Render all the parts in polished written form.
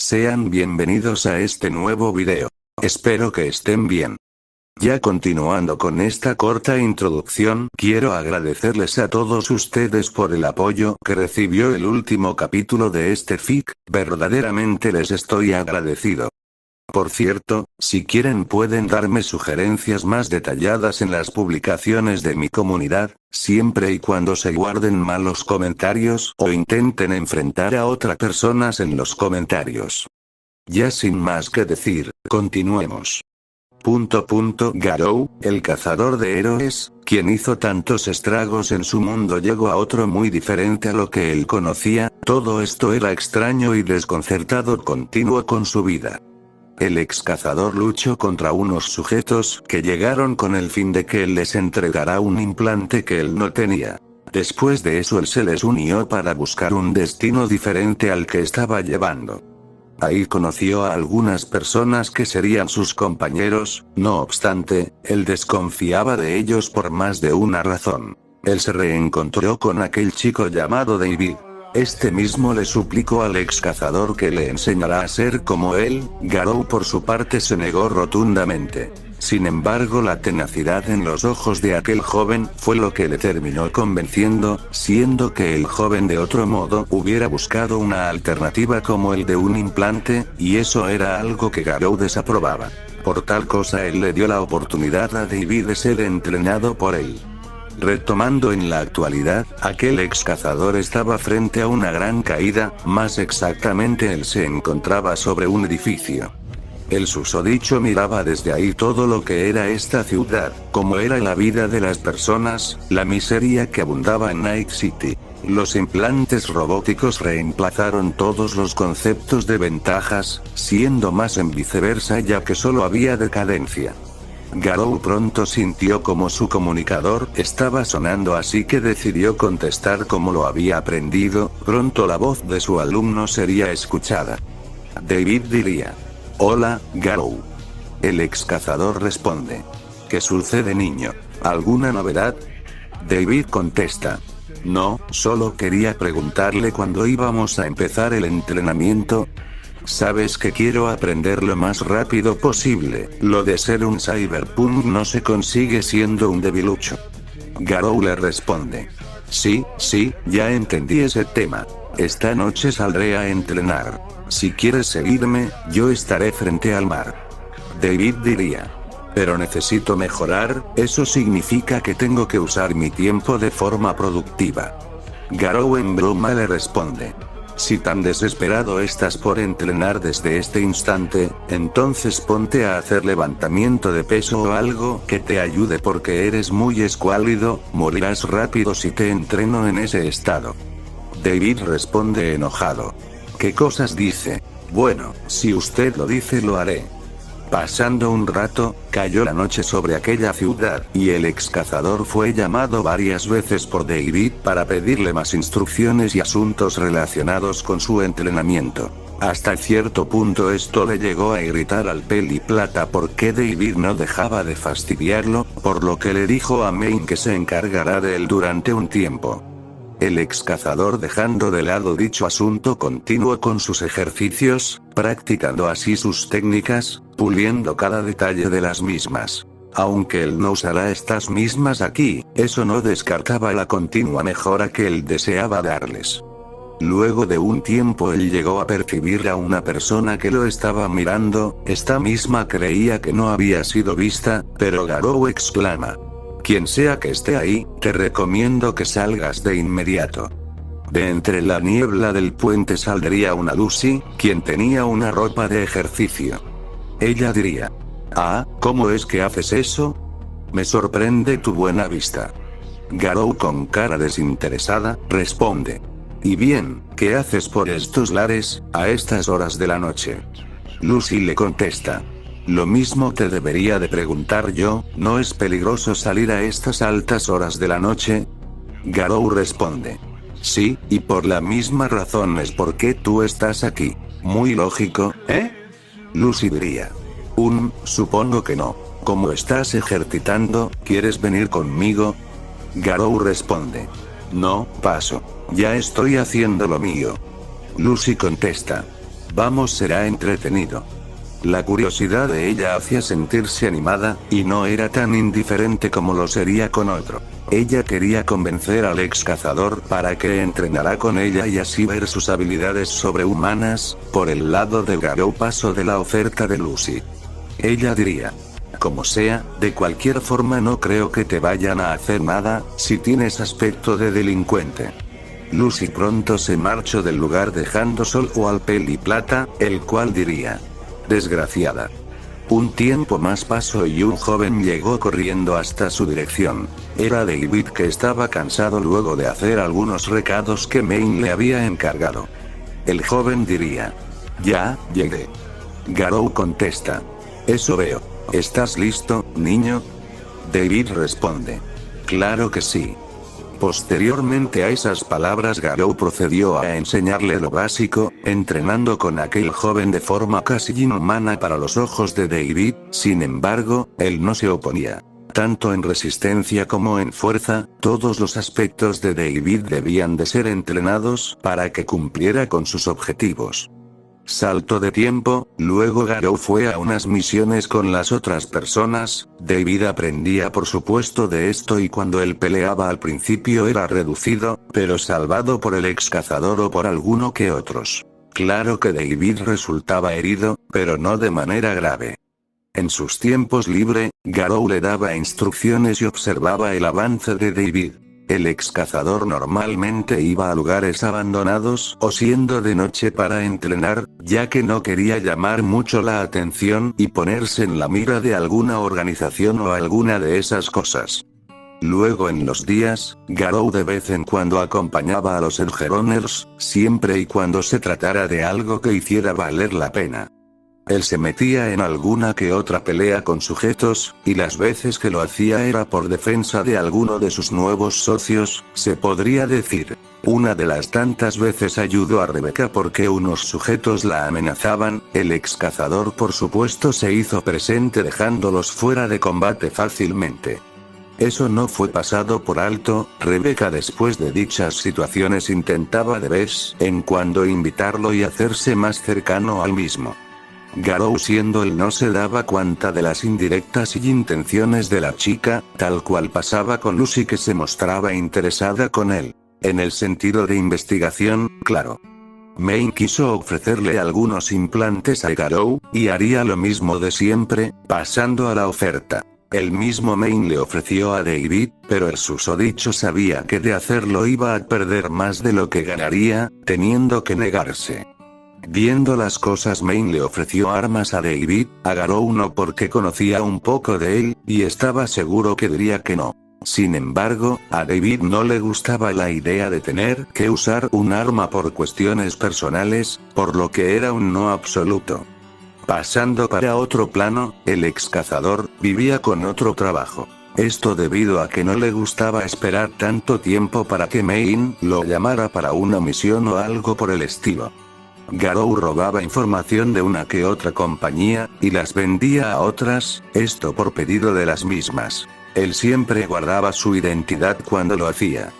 Sean bienvenidos a este nuevo video. Espero que estén bien. Ya continuando con esta corta introducción, quiero agradecerles a todos ustedes por el apoyo que recibió el último capítulo de este fic, verdaderamente les estoy agradecido. Por cierto, si quieren pueden darme sugerencias más detalladas en las publicaciones de mi comunidad, siempre y cuando se guarden malos comentarios o intenten enfrentar a otras personas en los comentarios. Ya sin más que decir, continuemos. Garou, el cazador de héroes, quien hizo tantos estragos en su mundo, llegó a otro muy diferente a lo que él conocía. Todo esto era extraño y desconcertado. Continuó con su vida. El ex cazador luchó contra unos sujetos que llegaron con el fin de que él les entregara un implante que él no tenía. Después de eso él se les unió para buscar un destino diferente al que estaba llevando. Ahí conoció a algunas personas que serían sus compañeros, no obstante, él desconfiaba de ellos por más de una razón. Él se reencontró con aquel chico llamado David. Este mismo le suplicó al ex cazador que le enseñara a ser como él. Garou por su parte se negó rotundamente. Sin embargo, la tenacidad en los ojos de aquel joven fue lo que le terminó convenciendo, siendo que el joven de otro modo hubiera buscado una alternativa como el de un implante, y eso era algo que Garou desaprobaba. Por tal cosa él le dio la oportunidad a David de ser entrenado por él. Retomando en la actualidad, aquel ex cazador estaba frente a una gran caída, más exactamente él se encontraba sobre un edificio. El susodicho miraba desde ahí todo lo que era esta ciudad, cómo era la vida de las personas, la miseria que abundaba en Night City. Los implantes robóticos reemplazaron todos los conceptos de ventajas, siendo más en viceversa ya que solo había decadencia. Garou pronto sintió como su comunicador estaba sonando, así que decidió contestar como lo había aprendido. Pronto la voz de su alumno sería escuchada. David diría: «Hola, Garou». El ex cazador responde: «¿Qué sucede, niño? ¿Alguna novedad?» David contesta: «No, solo quería preguntarle cuándo íbamos a empezar el entrenamiento. Sabes que quiero aprender lo más rápido posible. Lo de ser un cyberpunk no se consigue siendo un debilucho». Garou le responde: sí, ya entendí ese tema. Esta noche saldré a entrenar. Si quieres seguirme, yo estaré frente al mar. David diría: «Pero necesito mejorar, eso significa que tengo que usar mi tiempo de forma productiva». Garou en broma le responde: «Si tan desesperado estás por entrenar desde este instante, entonces ponte a hacer levantamiento de peso o algo que te ayude porque eres muy escuálido, morirás rápido si te entreno en ese estado». David responde enojado: «¿Qué cosas dice? Bueno, si usted lo dice lo haré». Pasando un rato, cayó la noche sobre aquella ciudad, y el ex cazador fue llamado varias veces por David para pedirle más instrucciones y asuntos relacionados con su entrenamiento. Hasta cierto punto esto le llegó a irritar al Peliplata porque David no dejaba de fastidiarlo, por lo que le dijo a Main que se encargará de él durante un tiempo. El ex cazador, dejando de lado dicho asunto, continuó con sus ejercicios, practicando así sus técnicas, puliendo cada detalle de las mismas. Aunque él no usará estas mismas aquí, eso no descartaba la continua mejora que él deseaba darles. Luego de un tiempo él llegó a percibir a una persona que lo estaba mirando. Esta misma creía que no había sido vista, pero Garou exclama: «Quien sea que esté ahí, te recomiendo que salgas de inmediato». De entre la niebla del puente saldría una Lucy, quien tenía una ropa de ejercicio. Ella diría: «Ah, ¿cómo es que haces eso? Me sorprende tu buena vista». Garou, con cara desinteresada, responde: «¿Y bien, qué haces por estos lares, a estas horas de la noche?» Lucy le contesta: «Lo mismo te debería de preguntar yo, ¿no es peligroso salir a estas altas horas de la noche?» Garou responde: «Sí, y por la misma razón es por qué tú estás aquí. Muy lógico, ¿eh?» Lucy diría: Supongo que no. Como estás ejercitando, ¿quieres venir conmigo?» Garou responde: «No, paso. Ya estoy haciendo lo mío». Lucy contesta: Vamos, será entretenido. La curiosidad de ella hacía sentirse animada, y no era tan indiferente como lo sería con otro. Ella quería convencer al ex cazador para que entrenara con ella y así ver sus habilidades sobrehumanas. Por el lado de Garou pasó de la oferta de Lucy. Ella diría: como sea, de cualquier forma no creo que te vayan a hacer nada, si tienes aspecto de delincuente. Lucy pronto se marchó del lugar dejando solo al Peliplata, el cual diría: desgraciada. Un tiempo más pasó y un joven llegó corriendo hasta su dirección. Era David, que estaba cansado luego de hacer algunos recados que Maine le había encargado. El joven diría: ya, llegué. Garou contesta: eso veo. ¿Estás listo, niño? David responde: claro que sí. Posteriormente a esas palabras, Garou procedió a enseñarle lo básico, entrenando con aquel joven de forma casi inhumana para los ojos de David. Sin embargo, él no se oponía. Tanto en resistencia como en fuerza, todos los aspectos de David debían de ser entrenados para que cumpliera con sus objetivos. Salto de tiempo, luego Garou fue a unas misiones con las otras personas. David aprendía por supuesto de esto, y cuando él peleaba al principio era reducido, pero salvado por el ex cazador o por alguno que otros. Claro que David resultaba herido, pero no de manera grave. En sus tiempos libres, Garou le daba instrucciones y observaba el avance de David. El ex cazador normalmente iba a lugares abandonados o siendo de noche para entrenar, ya que no quería llamar mucho la atención y ponerse en la mira de alguna organización o alguna de esas cosas. Luego en los días, Garou de vez en cuando acompañaba a los Edgerunners, siempre y cuando se tratara de algo que hiciera valer la pena. Él se metía en alguna que otra pelea con sujetos, y las veces que lo hacía era por defensa de alguno de sus nuevos socios, se podría decir. Una de las tantas veces ayudó a Rebecca porque unos sujetos la amenazaban. El ex cazador por supuesto se hizo presente dejándolos fuera de combate fácilmente. Eso no fue pasado por alto. Rebecca después de dichas situaciones intentaba de vez en cuando invitarlo y hacerse más cercano al mismo. Garou, siendo él, no se daba cuenta de las indirectas y intenciones de la chica, tal cual pasaba con Lucy, que se mostraba interesada con él. En el sentido de investigación, claro. Maine quiso ofrecerle algunos implantes a Garou, y haría lo mismo de siempre, pasando a la oferta. El mismo Maine le ofreció a David, pero el susodicho sabía que de hacerlo iba a perder más de lo que ganaría, teniendo que negarse. Viendo las cosas, Maine le ofreció armas a David. A Garou no, porque conocía un poco de él, y estaba seguro que diría que no. Sin embargo, a David no le gustaba la idea de tener que usar un arma por cuestiones personales, por lo que era un no absoluto. Pasando para otro plano, el ex cazador vivía con otro trabajo. Esto debido a que no le gustaba esperar tanto tiempo para que Maine lo llamara para una misión o algo por el estilo. Garou robaba información de una que otra compañía, y las vendía a otras, esto por pedido de las mismas. Él siempre guardaba su identidad cuando lo hacía.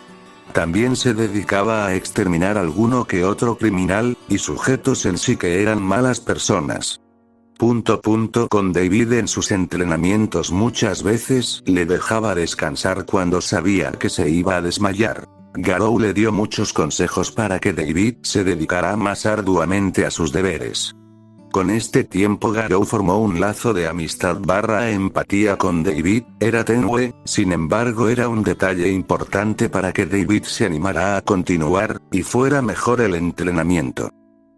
También se dedicaba a exterminar alguno que otro criminal, y sujetos en sí que eran malas personas. Con David en sus entrenamientos muchas veces le dejaba descansar cuando sabía que se iba a desmayar. Garou le dio muchos consejos para que David se dedicara más arduamente a sus deberes. Con este tiempo Garou formó un lazo de amistad / empatía con David. Era tenue, sin embargo era un detalle importante para que David se animara a continuar, y fuera mejor el entrenamiento.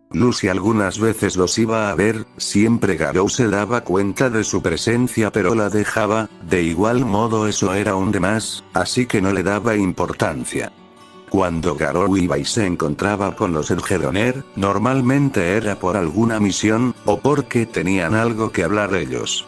Lucy algunas veces los iba a ver, siempre Garou se daba cuenta de su presencia pero la dejaba. De igual modo eso era un de más, así que no le daba importancia. Cuando Garou iba y se encontraba con los Edgerunner, normalmente era por alguna misión, o porque tenían algo que hablar ellos.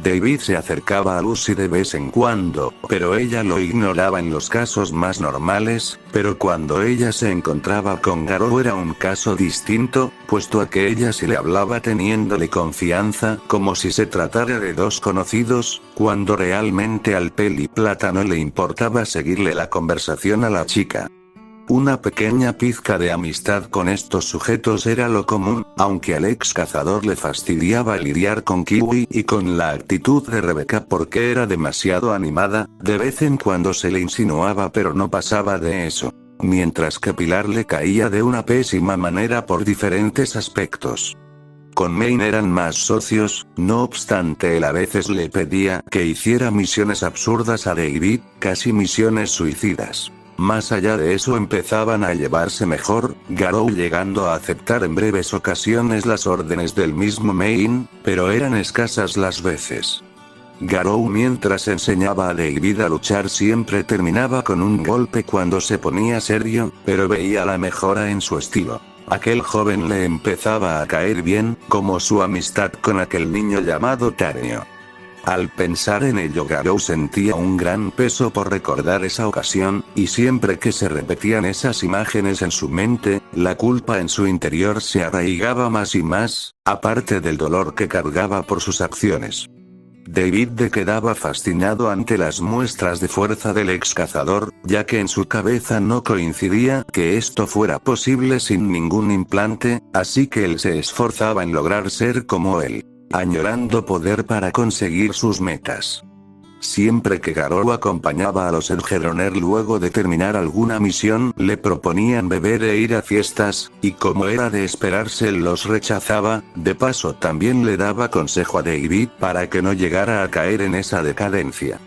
David se acercaba a Lucy de vez en cuando, pero ella lo ignoraba en los casos más normales, pero cuando ella se encontraba con Garou era un caso distinto, puesto a que ella se le hablaba teniéndole confianza, como si se tratara de dos conocidos, cuando realmente al Peliplata no le importaba seguirle la conversación a la chica. Una pequeña pizca de amistad con estos sujetos era lo común, aunque al ex cazador le fastidiaba lidiar con Kiwi y con la actitud de Rebeca porque era demasiado animada, de vez en cuando se le insinuaba pero no pasaba de eso. Mientras que Pilar le caía de una pésima manera por diferentes aspectos. Con Maine eran más socios, no obstante él a veces le pedía que hiciera misiones absurdas a David, casi misiones suicidas. Más allá de eso empezaban a llevarse mejor, Garou llegando a aceptar en breves ocasiones las órdenes del mismo Maine, pero eran escasas las veces. Garou mientras enseñaba a David a luchar siempre terminaba con un golpe cuando se ponía serio, pero veía la mejora en su estilo. Aquel joven le empezaba a caer bien, como su amistad con aquel niño llamado Tario. Al pensar en ello Garou sentía un gran peso por recordar esa ocasión, y siempre que se repetían esas imágenes en su mente, la culpa en su interior se arraigaba más y más, aparte del dolor que cargaba por sus acciones. David quedaba fascinado ante las muestras de fuerza del ex cazador, ya que en su cabeza no coincidía que esto fuera posible sin ningún implante, así que él se esforzaba en lograr ser como él, añorando poder para conseguir sus metas. Siempre que Garou acompañaba a los Edgerunners luego de terminar alguna misión, le proponían beber e ir a fiestas, y como era de esperarse él los rechazaba, de paso también le daba consejo a David para que no llegara a caer en esa decadencia.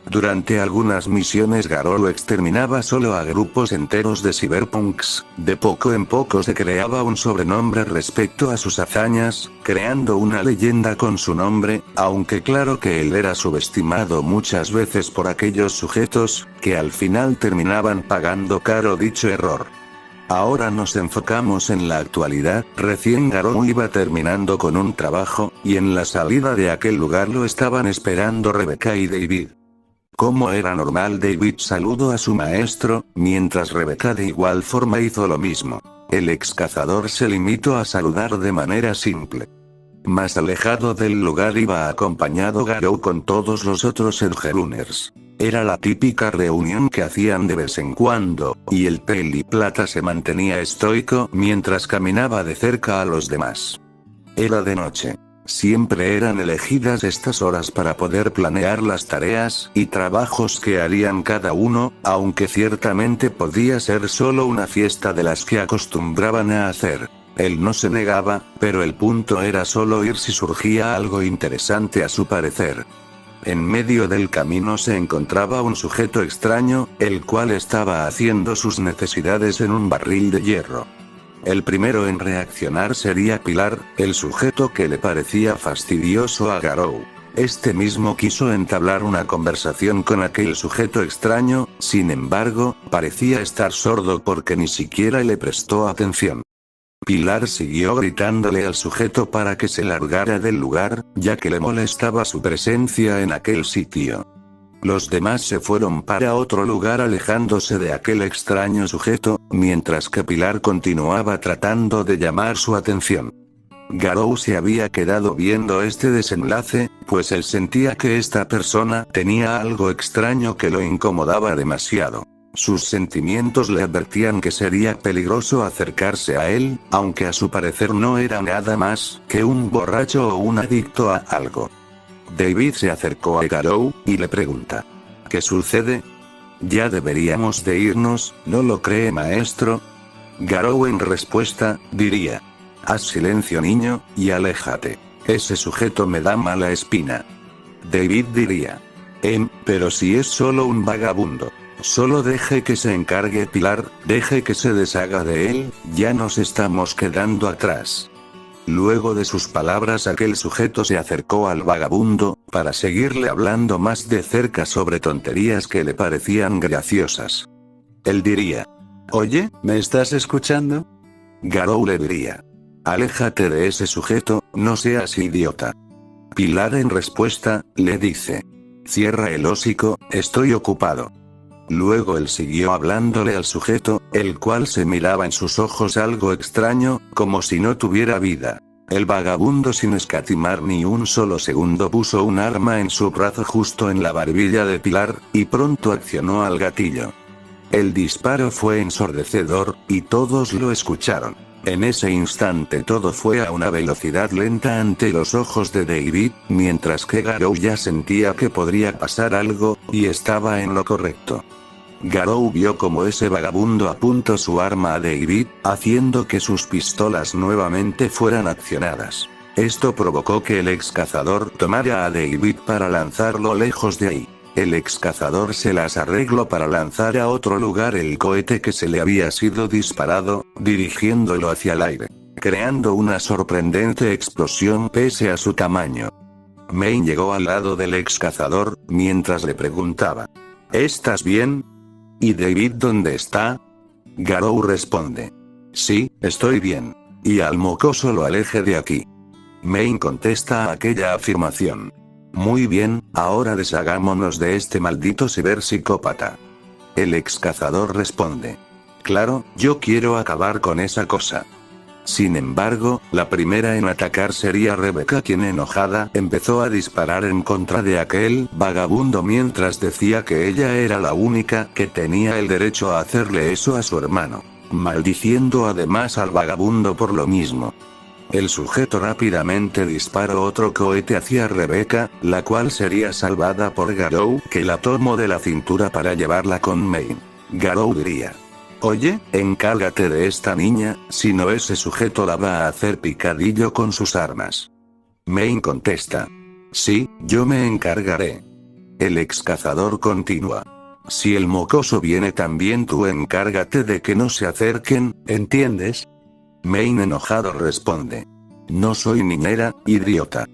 Durante algunas misiones Garou exterminaba solo a grupos enteros de cyberpunks, de poco en poco se creaba un sobrenombre respecto a sus hazañas, creando una leyenda con su nombre, aunque claro que él era subestimado muchas veces por aquellos sujetos, que al final terminaban pagando caro dicho error. Ahora nos enfocamos en la actualidad, recién Garou iba terminando con un trabajo, y en la salida de aquel lugar lo estaban esperando Rebeca y David. Como era normal David saludó a su maestro, mientras Rebeca de igual forma hizo lo mismo. El ex cazador se limitó a saludar de manera simple. Más alejado del lugar iba acompañado Garou con todos los otros Edgerunners. Era la típica reunión que hacían de vez en cuando, y el Peliplata se mantenía estoico mientras caminaba de cerca a los demás. Era de noche. Siempre eran elegidas estas horas para poder planear las tareas y trabajos que harían cada uno, aunque ciertamente podía ser solo una fiesta de las que acostumbraban a hacer. Él no se negaba, pero el punto era solo ir si surgía algo interesante a su parecer. En medio del camino se encontraba un sujeto extraño, el cual estaba haciendo sus necesidades en un barril de hierro. El primero en reaccionar sería Pilar, el sujeto que le parecía fastidioso a Garou. Este mismo quiso entablar una conversación con aquel sujeto extraño, sin embargo, parecía estar sordo porque ni siquiera le prestó atención. Pilar siguió gritándole al sujeto para que se largara del lugar, ya que le molestaba su presencia en aquel sitio. Los demás se fueron para otro lugar alejándose de aquel extraño sujeto, mientras que Pilar continuaba tratando de llamar su atención. Garou se había quedado viendo este desenlace, pues él sentía que esta persona tenía algo extraño que lo incomodaba demasiado. Sus sentimientos le advertían que sería peligroso acercarse a él, aunque a su parecer no era nada más que un borracho o un adicto a algo. David se acercó a Garou, y le pregunta: ¿qué sucede? Ya deberíamos de irnos, ¿no lo cree, maestro? Garou en respuesta, diría: haz silencio, niño, y aléjate. Ese sujeto me da mala espina. David diría: pero si es solo un vagabundo. Solo deje que se encargue Pilar, deje que se deshaga de él, ya nos estamos quedando atrás. Luego de sus palabras aquel sujeto se acercó al vagabundo, para seguirle hablando más de cerca sobre tonterías que le parecían graciosas. Él diría: oye, ¿me estás escuchando? Garou le diría: aléjate de ese sujeto, no seas idiota. Pilar en respuesta, le dice: cierra el hocico, estoy ocupado. Luego él siguió hablándole al sujeto, el cual se miraba en sus ojos algo extraño, como si no tuviera vida. El vagabundo sin escatimar ni un solo segundo puso un arma en su brazo justo en la barbilla de Pilar, y pronto accionó al gatillo. El disparo fue ensordecedor, y todos lo escucharon. En ese instante todo fue a una velocidad lenta ante los ojos de David, mientras que Garou ya sentía que podría pasar algo, y estaba en lo correcto. Garou vio como ese vagabundo apuntó su arma a David, haciendo que sus pistolas nuevamente fueran accionadas. Esto provocó que el ex cazador tomara a David para lanzarlo lejos de ahí. El ex cazador se las arregló para lanzar a otro lugar el cohete que se le había sido disparado, dirigiéndolo hacia el aire, creando una sorprendente explosión pese a su tamaño. Main llegó al lado del ex cazador, mientras le preguntaba: ¿estás bien? ¿Y David dónde está? Garou responde: sí, estoy bien. Y al mocoso lo aleje de aquí. Main contesta a aquella afirmación: muy bien, ahora deshagámonos de este maldito ciberpsicópata. El ex cazador responde: claro, yo quiero acabar con esa cosa. Sin embargo, la primera en atacar sería Rebecca, quien enojada empezó a disparar en contra de aquel vagabundo mientras decía que ella era la única que tenía el derecho a hacerle eso a su hermano, maldiciendo además al vagabundo por lo mismo. El sujeto rápidamente disparó otro cohete hacia Rebecca, la cual sería salvada por Garou, que la tomó de la cintura para llevarla con Main. Garou diría: oye, encárgate de esta niña, si no ese sujeto la va a hacer picadillo con sus armas. Main contesta: sí, yo me encargaré. El ex cazador continúa: si el mocoso viene también tú encárgate de que no se acerquen, ¿entiendes? Main enojado responde: no soy niñera, idiota.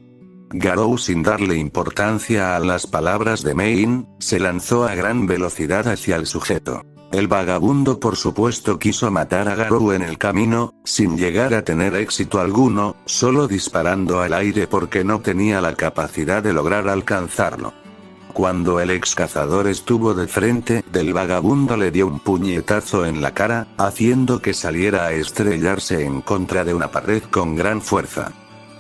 Garou, sin darle importancia a las palabras de Main, se lanzó a gran velocidad hacia el sujeto. El vagabundo por supuesto quiso matar a Garou en el camino, sin llegar a tener éxito alguno, solo disparando al aire porque no tenía la capacidad de lograr alcanzarlo. Cuando el ex cazador estuvo de frente del vagabundo le dio un puñetazo en la cara, haciendo que saliera a estrellarse en contra de una pared con gran fuerza.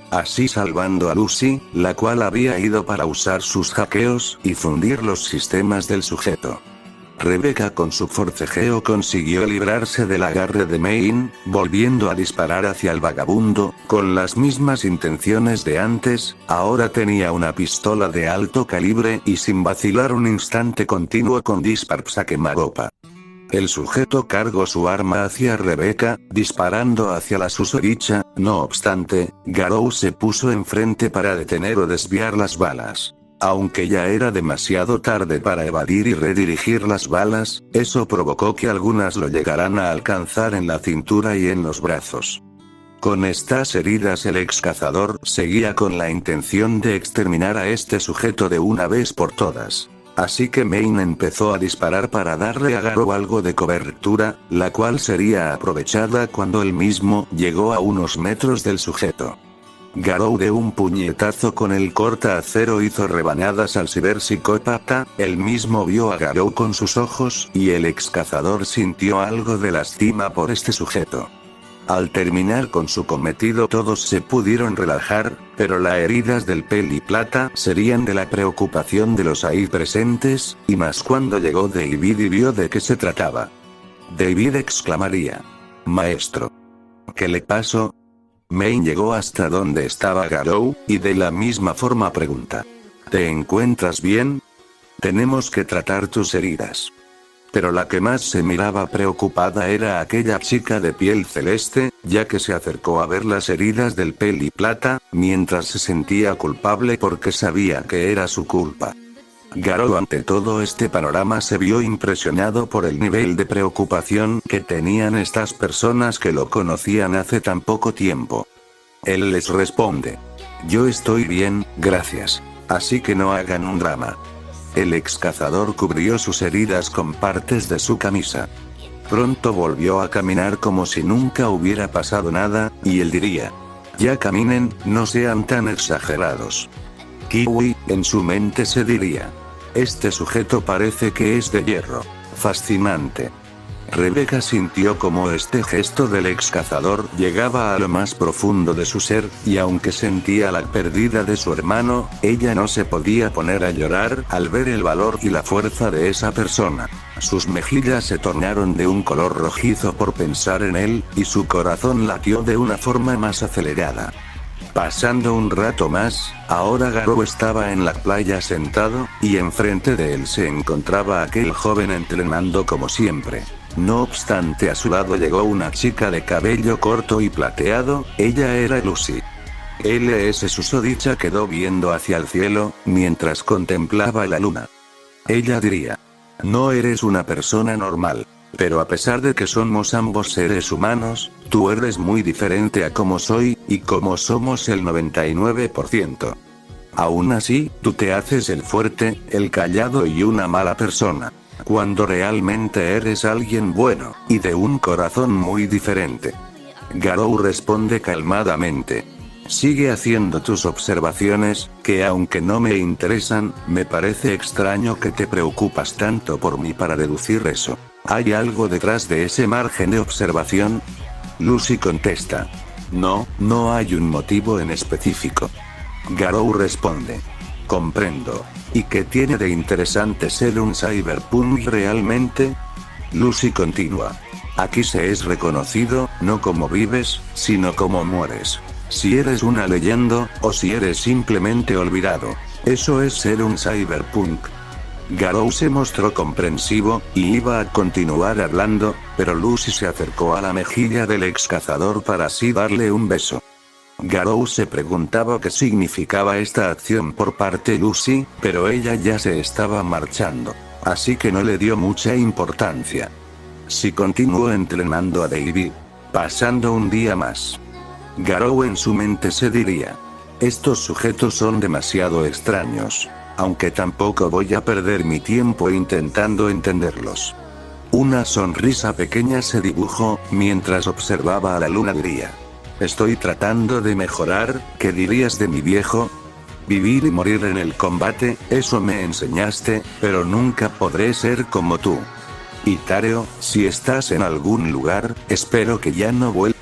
Así salvando a Lucy, la cual había ido para usar sus hackeos y fundir los sistemas del sujeto. Rebecca con su forcejeo consiguió librarse del agarre de Main, volviendo a disparar hacia el vagabundo, con las mismas intenciones de antes. Ahora tenía una pistola de alto calibre y sin vacilar un instante continuó con disparos a quemarropa. El sujeto cargó su arma hacia Rebecca, disparando hacia la susodicha. No obstante, Garou se puso enfrente para detener o desviar las balas. Aunque ya era demasiado tarde para evadir y redirigir las balas, eso provocó que algunas lo llegaran a alcanzar en la cintura y en los brazos. Con estas heridas el ex cazador seguía con la intención de exterminar a este sujeto de una vez por todas. Así que Main empezó a disparar para darle a Garou algo de cobertura, la cual sería aprovechada cuando él mismo llegó a unos metros del sujeto. Garou de un puñetazo con el corta-acero hizo rebanadas al ciberpsicópata. Él mismo vio a Garou con sus ojos y el ex cazador sintió algo de lástima por este sujeto. Al terminar con su cometido todos se pudieron relajar, pero las heridas del peli plata serían de la preocupación de los ahí presentes, y más cuando llegó David y vio de qué se trataba. David exclamaría: maestro, ¿qué le pasó? Main llegó hasta donde estaba Garou, y de la misma forma pregunta: ¿te encuentras bien? Tenemos que tratar tus heridas. Pero la que más se miraba preocupada era aquella chica de piel celeste, ya que se acercó a ver las heridas del peli plata, mientras se sentía culpable porque sabía que era su culpa. Garou ante todo este panorama se vio impresionado por el nivel de preocupación que tenían estas personas que lo conocían hace tan poco tiempo. Él les responde: yo estoy bien, gracias. Así que no hagan un drama. El ex cazador cubrió sus heridas con partes de su camisa. Pronto volvió a caminar como si nunca hubiera pasado nada, y él diría: ya caminen, no sean tan exagerados. Kiwi, en su mente se diría: este sujeto parece que es de hierro. Fascinante. Rebecca sintió como este gesto del ex cazador llegaba a lo más profundo de su ser, y aunque sentía la pérdida de su hermano, ella no se podía poner a llorar al ver el valor y la fuerza de esa persona. Sus mejillas se tornaron de un color rojizo por pensar en él, y su corazón latió de una forma más acelerada. Pasando un rato más, ahora Garou estaba en la playa sentado, y enfrente de él se encontraba aquel joven entrenando como siempre. No obstante, a su lado llegó una chica de cabello corto y plateado, ella era Lucy. LS susodicha quedó viendo hacia el cielo, mientras contemplaba la luna. Ella diría: no eres una persona normal. Pero a pesar de que somos ambos seres humanos, tú eres muy diferente a como soy, y como somos el 99%. Aún así, tú te haces el fuerte, el callado y una mala persona. Cuando realmente eres alguien bueno, y de un corazón muy diferente. Garou responde calmadamente: sigue haciendo tus observaciones, que aunque no me interesan, me parece extraño que te preocupas tanto por mí para deducir eso. ¿Hay algo detrás de ese margen de observación? Lucy contesta: no, no hay un motivo en específico. Garou responde: comprendo. ¿Y qué tiene de interesante ser un cyberpunk realmente? Lucy continúa: aquí se es reconocido, no como vives, sino como mueres. Si eres una leyenda, o si eres simplemente olvidado. Eso es ser un cyberpunk. Garou se mostró comprensivo, y iba a continuar hablando, pero Lucy se acercó a la mejilla del ex cazador para así darle un beso. Garou se preguntaba qué significaba esta acción por parte de Lucy, pero ella ya se estaba marchando, así que no le dio mucha importancia. Si continuó entrenando a David, pasando un día más. Garou en su mente se diría: estos sujetos son demasiado extraños. Aunque tampoco voy a perder mi tiempo intentando entenderlos. Una sonrisa pequeña se dibujó, mientras observaba a la luna diría: estoy tratando de mejorar, ¿qué dirías de mi viejo? Vivir y morir en el combate, eso me enseñaste, pero nunca podré ser como tú. Y Tareo, si estás en algún lugar, espero que ya no vuelvas